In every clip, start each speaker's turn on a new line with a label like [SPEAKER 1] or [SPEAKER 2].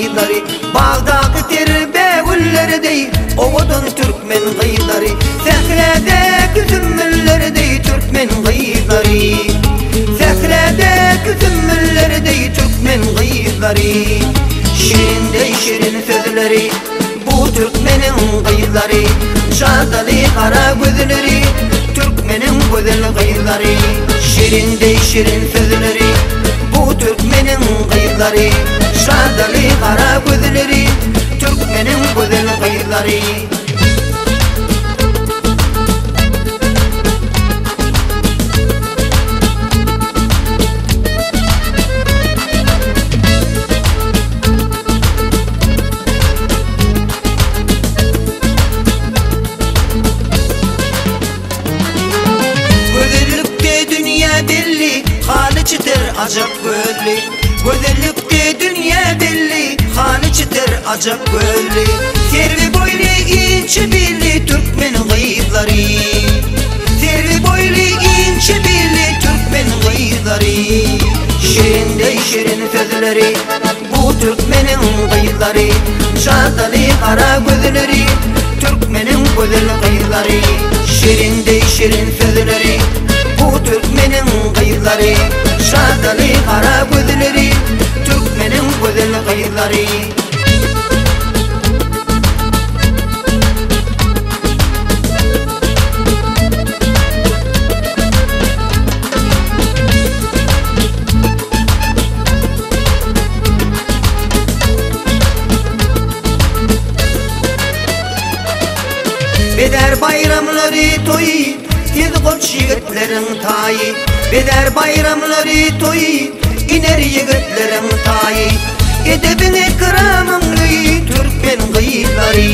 [SPEAKER 1] gıyları, bağdaki terbe gülleri dey, oğudun Türkmen gıyları, Sehredeki zümmülleri dey, Türkmen gıyları, Sehredeki zümmülleri dey, Türkmen gıyları. Şirin dey şirin sözleri, bu Türkmenin gıyları, şadalı kara gözleri, Türkmenin güzel gıyları. Şirin dey şirin sözleri, bu Türkmenin gıyları, şadalı kara gözleri, Türkmenin güzel gıyları. Acap böyle, güzellikte dünya belli, hali çıtır acap böyle. Servi boylu ince belli, Türkmen gıyları, servi boylu ince belli, Türkmen gıyları. Şirin dey şirin sözleri, bu Türkmenin gıyları, şadalı kara gözleri, Türkmenin güzel gıyları. Şirin dey şirin sözleri, bu Türkmenin gıyları, şadalı kara gözleri, Türkmenin güzel gıyları. Beder bayramları toy, tez koç yigitlerin tayı, beder bayramları toy, iner yigitlerin tayı. Edebin ikramınlı Türkmen gıyları,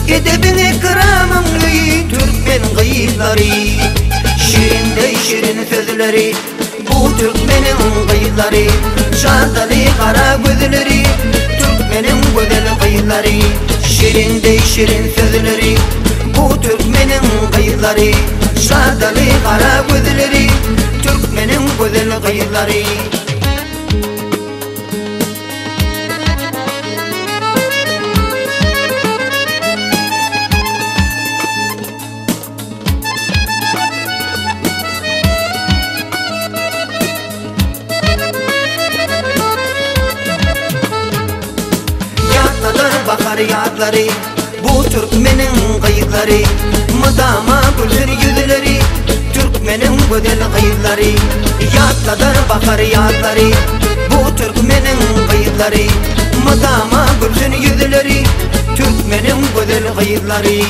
[SPEAKER 1] edebin ikramınlı Türkmen gıyları. Şirin dey şirin sözleri, bu Türkmenin gıyları, şadalı kara gözleri, Türkmenin güzel gıyları. Şirin dey şirin sözleri, bu Türkmenin gıyları, şadalı kara gözleri, Türkmenin güzel gıyları. Bakar yadları, bu Türkmenin gıyları, mıdama gülür yüzleri, Türkmenin güzel gıyları. Yadladır bakar yadları, bu Türkmenin gıyları, mıdama gülür yüzleri, Türkmenin güzel gıyları.